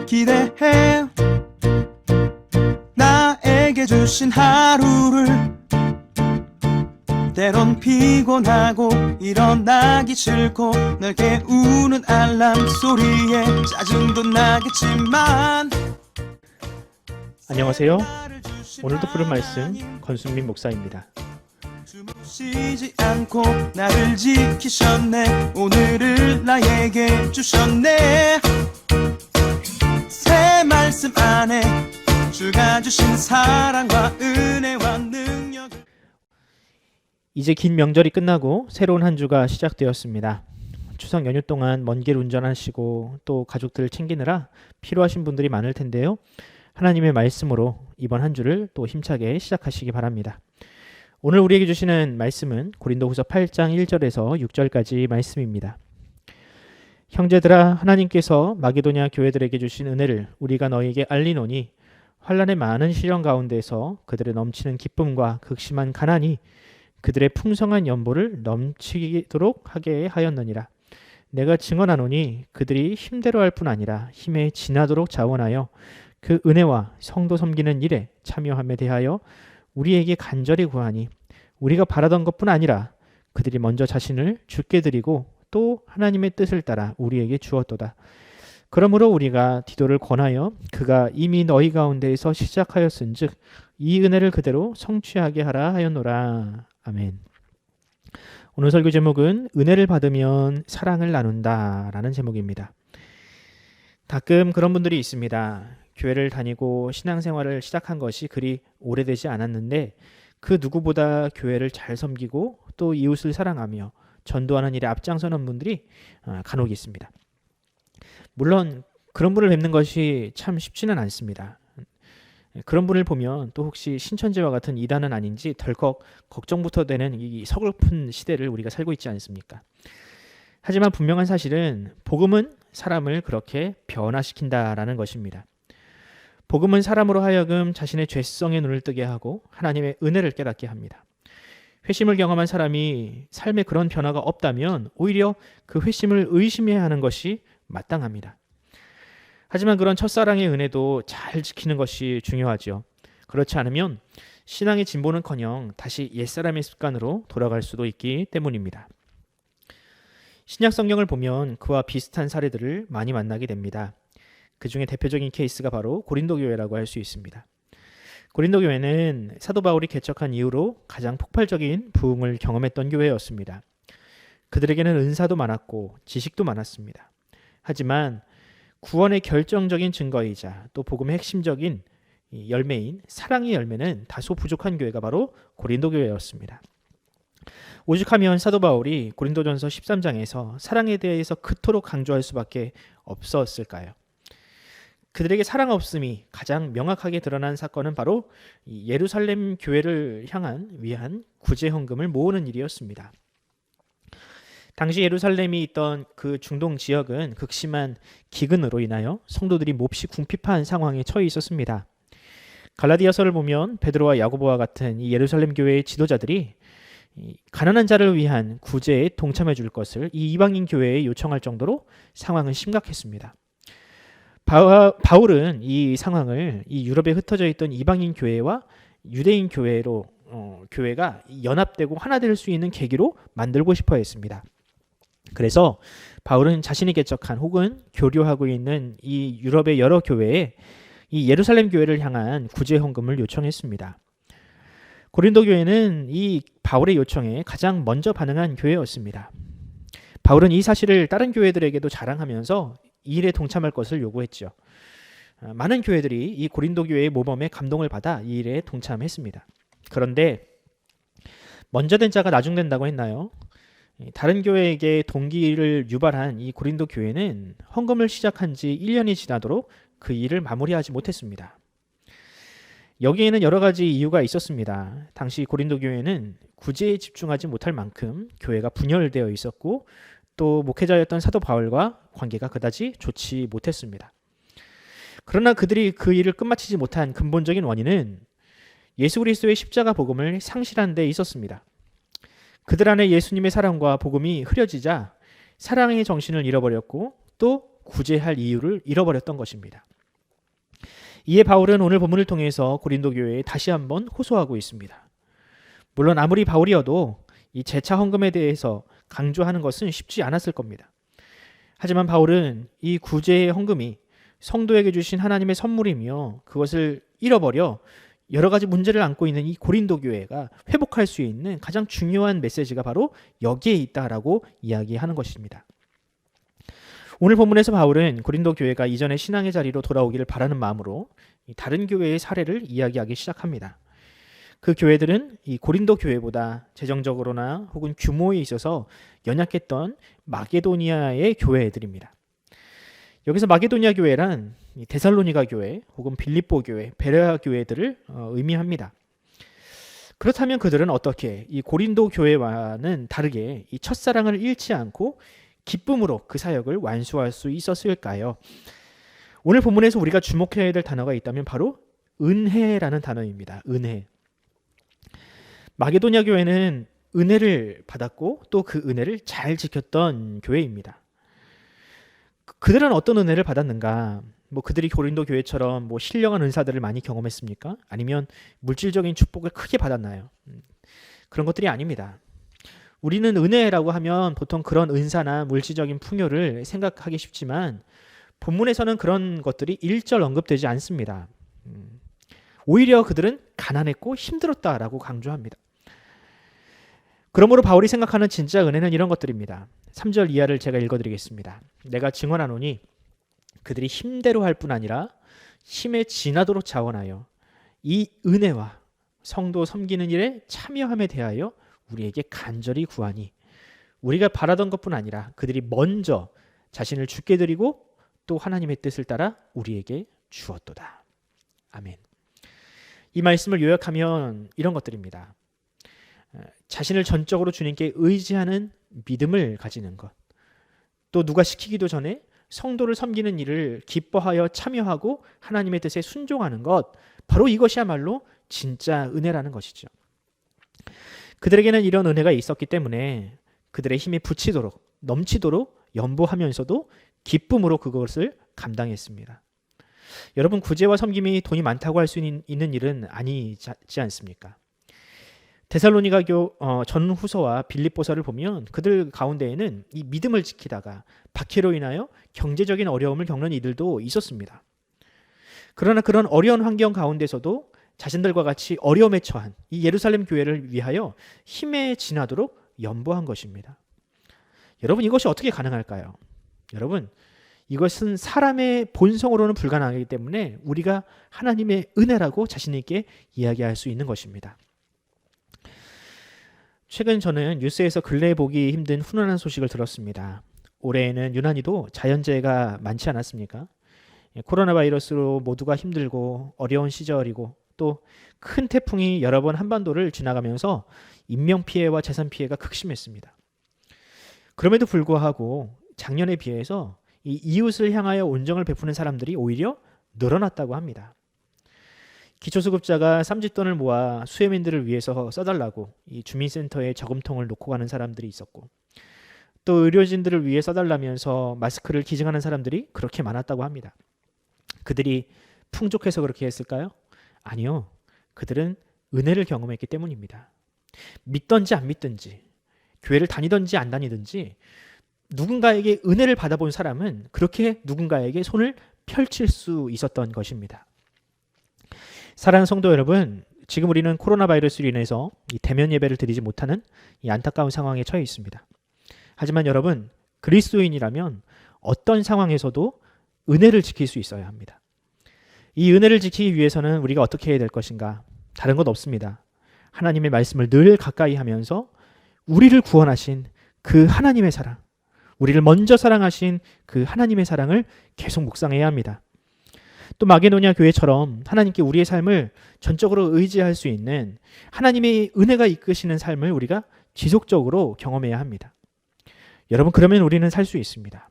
기대해 나에게 주신 하루를 때론 피곤하고 일어나기 싫고 널 깨우는 알람 소리에 짜증도 나겠지만 안녕하세요. 오늘도 부른 말씀 권순민 목사입니다. 쉬지 않고 나를 지키셨네. 오늘을 나에게 주셨네. 새 말씀 안에 주가 주신 사랑과 은혜와 능력. 이제 긴 명절이 끝나고 새로운 한 주가 시작되었습니다. 추석 연휴 동안 먼 길 운전하시고 또 가족들 챙기느라 필요하신 분들이 많을 텐데요. 하나님의 말씀으로 이번 한 주를 또 힘차게 시작하시기 바랍니다. 오늘 우리에게 주시는 말씀은 고린도후서 8장 1절에서 6절까지 말씀입니다. 형제들아, 하나님께서 마게도냐 교회들에게 주신 은혜를 우리가 너희에게 알리노니 환난의 많은 시련 가운데서 그들의 넘치는 기쁨과 극심한 가난이 그들의 풍성한 연보를 넘치도록 하게 하였느니라. 내가 증언하노니 그들이 힘대로 할 뿐 아니라 힘에 지나도록 자원하여 그 은혜와 성도 섬기는 일에 참여함에 대하여 우리에게 간절히 구하니 우리가 바라던 것뿐 아니라 그들이 먼저 자신을 주께 드리고 또 하나님의 뜻을 따라 우리에게 주었도다. 그러므로 우리가 디도를 권하여 그가 이미 너희 가운데에서 시작하였은즉 이 은혜를 그대로 성취하게 하라 하였노라. 아멘. 오늘 설교 제목은 은혜를 받으면 사랑을 나눈다 라는 제목입니다. 가끔 그런 분들이 있습니다. 교회를 다니고 신앙생활을 시작한 것이 그리 오래되지 않았는데 그 누구보다 교회를 잘 섬기고 또 이웃을 사랑하며 전도하는 일에 앞장서는 분들이 간혹 있습니다. 물론 그런 분을 뵙는 것이 참 쉽지는 않습니다. 그런 분을 보면 또 혹시 신천지와 같은 이단은 아닌지 덜컥 걱정부터 되는 이 서글픈 시대를 우리가 살고 있지 않습니까? 하지만 분명한 사실은 복음은 사람을 그렇게 변화시킨다라는 것입니다. 복음은 사람으로 하여금 자신의 죄성에 눈을 뜨게 하고 하나님의 은혜를 깨닫게 합니다. 회심을 경험한 사람이 삶에 그런 변화가 없다면 오히려 그 회심을 의심해야 하는 것이 마땅합니다. 하지만 그런 첫사랑의 은혜도 잘 지키는 것이 중요하죠. 그렇지 않으면 신앙의 진보는커녕 다시 옛사람의 습관으로 돌아갈 수도 있기 때문입니다. 신약 성경을 보면 그와 비슷한 사례들을 많이 만나게 됩니다. 그 중에 대표적인 케이스가 바로 고린도 교회라고 할 수 있습니다. 고린도 교회는 사도 바울이 개척한 이후로 가장 폭발적인 부흥을 경험했던 교회였습니다. 그들에게는 은사도 많았고 지식도 많았습니다. 하지만 구원의 결정적인 증거이자 또 복음의 핵심적인 열매인 사랑의 열매는 다소 부족한 교회가 바로 고린도 교회였습니다. 오죽하면 사도 바울이 고린도전서 13장에서 사랑에 대해서 그토록 강조할 수밖에 없었을까요? 그들에게 사랑 없음이 가장 명확하게 드러난 사건은 바로 예루살렘 교회를 위한 구제 헌금을 모으는 일이었습니다. 당시 예루살렘이 있던 그 중동 지역은 극심한 기근으로 인하여 성도들이 몹시 궁핍한 상황에 처해 있었습니다. 갈라디아서를 보면 베드로와 야고보와 같은 이 예루살렘 교회의 지도자들이 가난한 자를 위한 구제에 동참해 줄 것을 이 이방인 교회에 요청할 정도로 상황은 심각했습니다. 바울은 이 상황을 이 유럽에 흩어져 있던 이방인 교회와 유대인 교회가 연합되고 하나 될 수 있는 계기로 만들고 싶어 했습니다. 그래서 바울은 자신이 개척한 혹은 교류하고 있는 이 유럽의 여러 교회에 이 예루살렘 교회를 향한 구제 헌금을 요청했습니다. 고린도 교회는 이 바울의 요청에 가장 먼저 반응한 교회였습니다. 바울은 이 사실을 다른 교회들에게도 자랑하면서 이 일에 동참할 것을 요구했죠. 많은 교회들이 이 고린도 교회의 모범에 감동을 받아 이 일에 동참했습니다. 그런데 먼저 된 자가 나중된다고 했나요? 다른 교회에게 동기를 유발한 이 고린도 교회는 헌금을 시작한 지 1년이 지나도록 그 일을 마무리하지 못했습니다. 여기에는 여러 가지 이유가 있었습니다. 당시 고린도 교회는 구제에 집중하지 못할 만큼 교회가 분열되어 있었고 또 목회자였던 사도 바울과 관계가 그다지 좋지 못했습니다. 그러나 그들이 그 일을 끝마치지 못한 근본적인 원인은 예수 그리스도의 십자가 복음을 상실한 데 있었습니다. 그들 안에 예수님의 사랑과 복음이 흐려지자 사랑의 정신을 잃어버렸고 또 구제할 이유를 잃어버렸던 것입니다. 이에 바울은 오늘 본문을 통해서 고린도 교회에 다시 한번 호소하고 있습니다. 물론 아무리 바울이어도 이 재차 헌금에 대해서 강조하는 것은 쉽지 않았을 겁니다. 하지만 바울은 이 구제의 헌금이 성도에게 주신 하나님의 선물이며 그것을 잃어버려 여러 가지 문제를 안고 있는 이 고린도 교회가 회복할 수 있는 가장 중요한 메시지가 바로 여기에 있다라고 이야기하는 것입니다. 오늘 본문에서 바울은 고린도 교회가 이전의 신앙의 자리로 돌아오기를 바라는 마음으로 다른 교회의 사례를 이야기하기 시작합니다. 그 교회들은 이 고린도 교회보다 재정적으로나 혹은 규모에 있어서 연약했던 마게도니아의 교회들입니다. 여기서 마게도니아 교회란 데살로니가 교회 혹은 빌립보 교회, 베레아 교회들을 의미합니다. 그렇다면 그들은 어떻게 이 고린도 교회와는 다르게 이 첫사랑을 잃지 않고 기쁨으로 그 사역을 완수할 수 있었을까요? 오늘 본문에서 우리가 주목해야 될 단어가 있다면 바로 은혜라는 단어입니다. 은혜. 마게도니아 교회는 은혜를 받았고 또 그 은혜를 잘 지켰던 교회입니다. 그들은 어떤 은혜를 받았는가? 그들이 고린도 교회처럼 신령한 은사들을 많이 경험했습니까? 아니면 물질적인 축복을 크게 받았나요? 그런 것들이 아닙니다. 우리는 은혜라고 하면 보통 그런 은사나 물질적인 풍요를 생각하기 쉽지만 본문에서는 그런 것들이 일절 언급되지 않습니다. 오히려 그들은 가난했고 힘들었다라고 강조합니다. 그러므로 바울이 생각하는 진짜 은혜는 이런 것들입니다. 3절 이하를 제가 읽어드리겠습니다. 내가 증언하노니 그들이 힘대로 할 뿐 아니라 힘에 지나도록 자원하여 이 은혜와 성도 섬기는 일에 참여함에 대하여 우리에게 간절히 구하니 우리가 바라던 것뿐 아니라 그들이 먼저 자신을 주께 드리고 또 하나님의 뜻을 따라 우리에게 주었도다. 아멘. 이 말씀을 요약하면 이런 것들입니다. 자신을 전적으로 주님께 의지하는 믿음을 가지는 것, 또 누가 시키기도 전에 성도를 섬기는 일을 기뻐하여 참여하고 하나님의 뜻에 순종하는 것, 바로 이것이야말로 진짜 은혜라는 것이죠. 그들에게는 이런 은혜가 있었기 때문에 그들의 힘이 붙이도록 넘치도록 연보하면서도 기쁨으로 그것을 감당했습니다. 여러분, 구제와 섬김이 돈이 많다고 할 수 있는 일은 아니지 않습니까? 데살로니가 전후서와 빌립보서를 보면 그들 가운데에는 이 믿음을 지키다가 박해로 인하여 경제적인 어려움을 겪는 이들도 있었습니다. 그러나 그런 어려운 환경 가운데서도 자신들과 같이 어려움에 처한 이 예루살렘 교회를 위하여 힘에 지나도록 연보한 것입니다. 여러분, 이것이 어떻게 가능할까요? 여러분, 이것은 사람의 본성으로는 불가능하기 때문에 우리가 하나님의 은혜라고 자신 있게 이야기할 수 있는 것입니다. 최근 저는 뉴스에서 근래에 보기 힘든 훈훈한 소식을 들었습니다. 올해에는 유난히도 자연재해가 많지 않았습니까? 코로나 바이러스로 모두가 힘들고 어려운 시절이고 또 큰 태풍이 여러 번 한반도를 지나가면서 인명피해와 재산피해가 극심했습니다. 그럼에도 불구하고 작년에 비해서 이 이웃을 향하여 온정을 베푸는 사람들이 오히려 늘어났다고 합니다. 기초수급자가 쌈짓돈을 모아 수혜민들을 위해서 써달라고 이 주민센터에 저금통을 놓고 가는 사람들이 있었고, 또 의료진들을 위해 써달라면서 마스크를 기증하는 사람들이 그렇게 많았다고 합니다. 그들이 풍족해서 그렇게 했을까요? 아니요. 그들은 은혜를 경험했기 때문입니다. 믿던지 안 믿든지, 교회를 다니든지 안 다니든지 누군가에게 은혜를 받아본 사람은 그렇게 누군가에게 손을 펼칠 수 있었던 것입니다. 사랑하는 성도 여러분, 지금 우리는 코로나 바이러스로 인해서 이 대면 예배를 드리지 못하는 이 안타까운 상황에 처해 있습니다. 하지만 여러분, 그리스도인이라면 어떤 상황에서도 은혜를 지킬 수 있어야 합니다. 이 은혜를 지키기 위해서는 우리가 어떻게 해야 될 것인가? 다른 것 없습니다. 하나님의 말씀을 늘 가까이 하면서 우리를 구원하신 그 하나님의 사랑, 우리를 먼저 사랑하신 그 하나님의 사랑을 계속 묵상해야 합니다. 또 마게도니아 교회처럼 하나님께 우리의 삶을 전적으로 의지할 수 있는 하나님의 은혜가 이끄시는 삶을 우리가 지속적으로 경험해야 합니다. 여러분, 그러면 우리는 살 수 있습니다.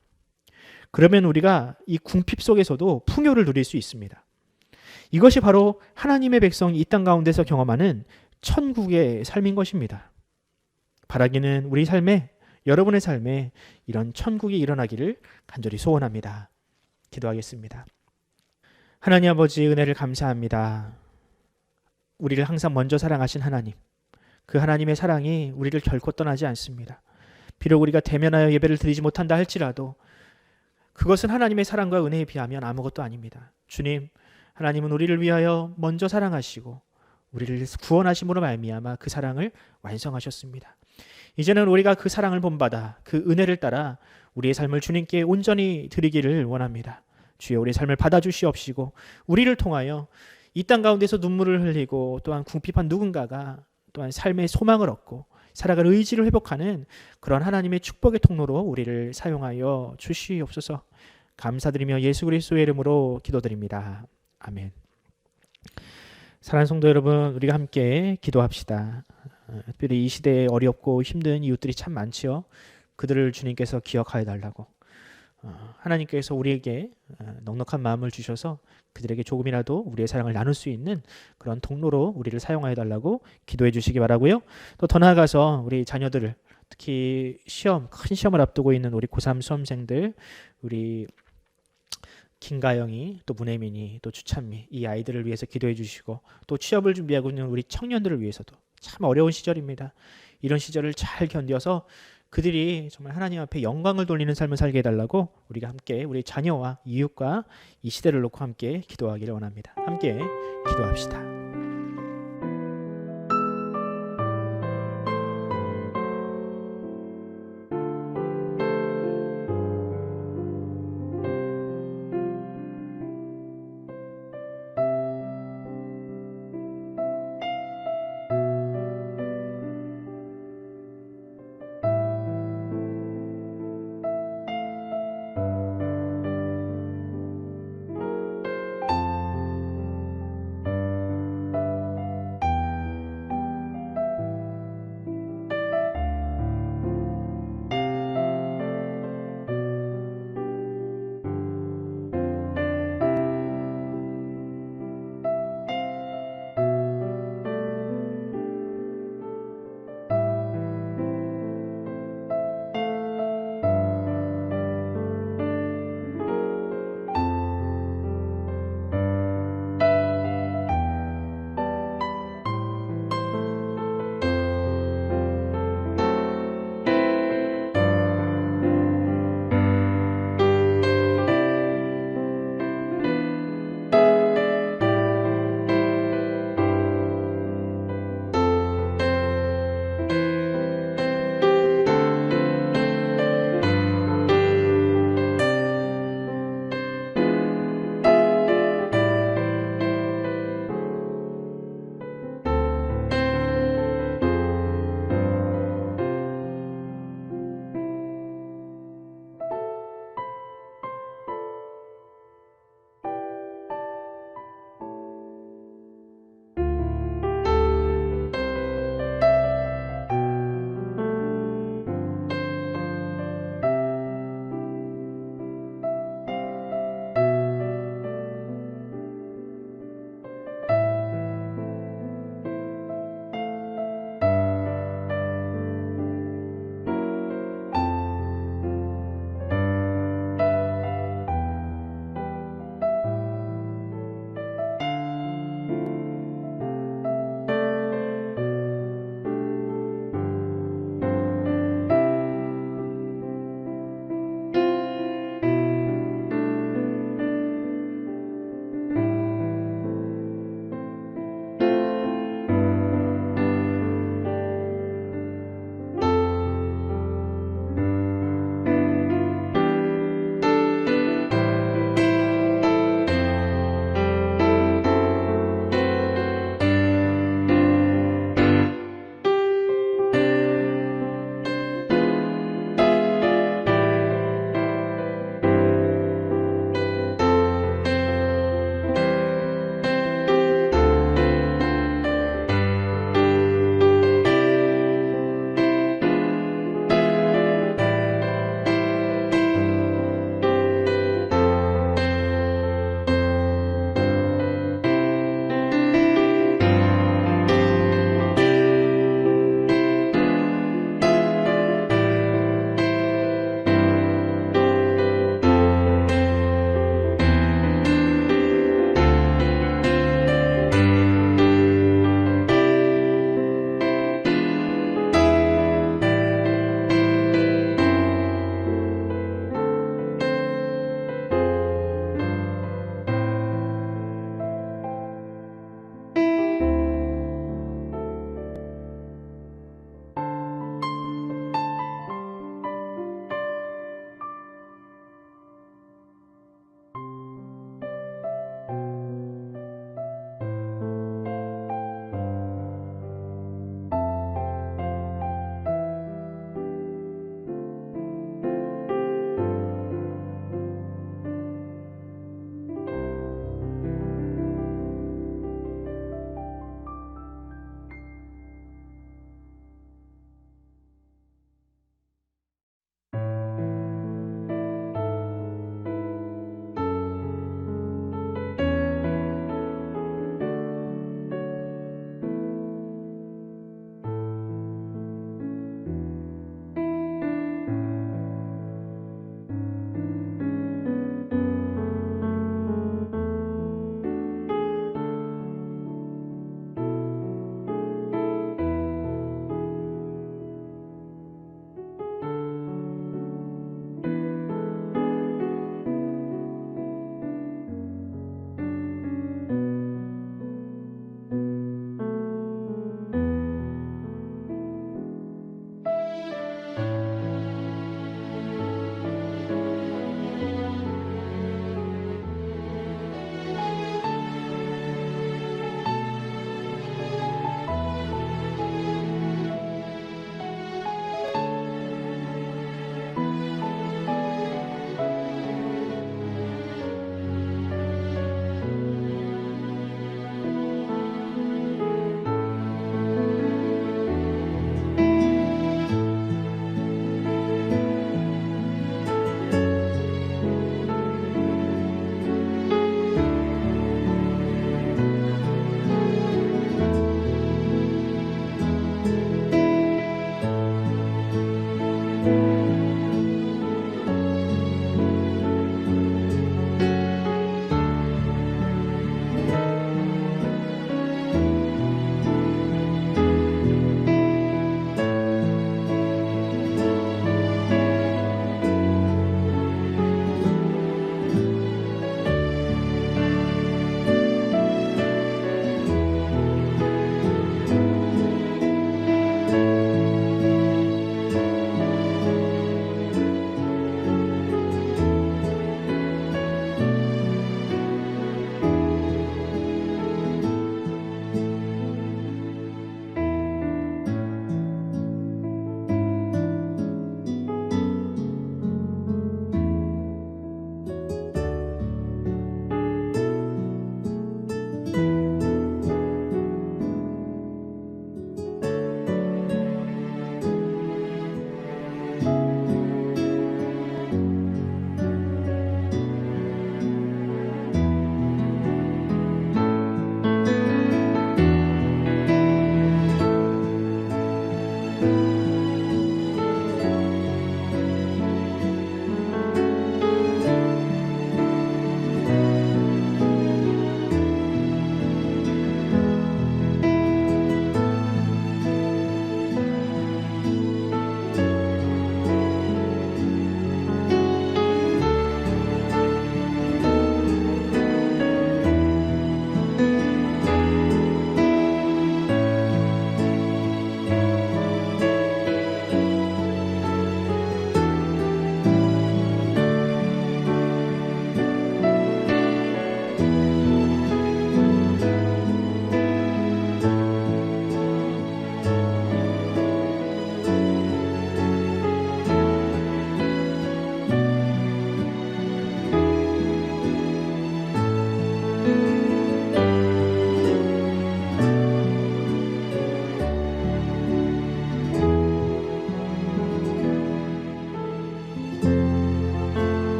그러면 우리가 이 궁핍 속에서도 풍요를 누릴 수 있습니다. 이것이 바로 하나님의 백성이 이 땅 가운데서 경험하는 천국의 삶인 것입니다. 바라기는 우리 삶에, 여러분의 삶에 이런 천국이 일어나기를 간절히 소원합니다. 기도하겠습니다. 하나님 아버지 은혜를 감사합니다. 우리를 항상 먼저 사랑하신 하나님, 그 하나님의 사랑이 우리를 결코 떠나지 않습니다. 비록 우리가 대면하여 예배를 드리지 못한다 할지라도 그것은 하나님의 사랑과 은혜에 비하면 아무것도 아닙니다. 주님, 하나님은 우리를 위하여 먼저 사랑하시고 우리를 구원하심으로 말미암아 그 사랑을 완성하셨습니다. 이제는 우리가 그 사랑을 본받아 그 은혜를 따라 우리의 삶을 주님께 온전히 드리기를 원합니다. 주여, 우리의 삶을 받아주시옵시고 우리를 통하여 이 땅 가운데서 눈물을 흘리고 또한 궁핍한 누군가가 또한 삶의 소망을 얻고 살아갈 의지를 회복하는 그런 하나님의 축복의 통로로 우리를 사용하여 주시옵소서. 감사드리며 예수 그리스도의 이름으로 기도드립니다. 아멘. 사랑하는 성도 여러분, 우리가 함께 기도합시다. 특별히 이 시대에 어렵고 힘든 이웃들이 참 많지요. 그들을 주님께서 기억하여 달라고 하나님께서 우리에게 넉넉한 마음을 주셔서 그들에게 조금이라도 우리의 사랑을 나눌 수 있는 그런 통로로 우리를 사용하여 달라고 기도해 주시기 바라고요. 또 더 나아가서 우리 자녀들을, 특히 큰 시험을 앞두고 있는 우리 고3 수험생들, 우리 김가영이, 또 문혜민이, 또 주찬미, 이 아이들을 위해서 기도해 주시고, 또 취업을 준비하고 있는 우리 청년들을 위해서도 참 어려운 시절입니다. 이런 시절을 잘 견뎌서 그들이 정말 하나님 앞에 영광을 돌리는 삶을 살게 해달라고 우리가 함께 우리 자녀와 이웃과 이 시대를 놓고 함께 기도하기를 원합니다. 함께 기도합시다.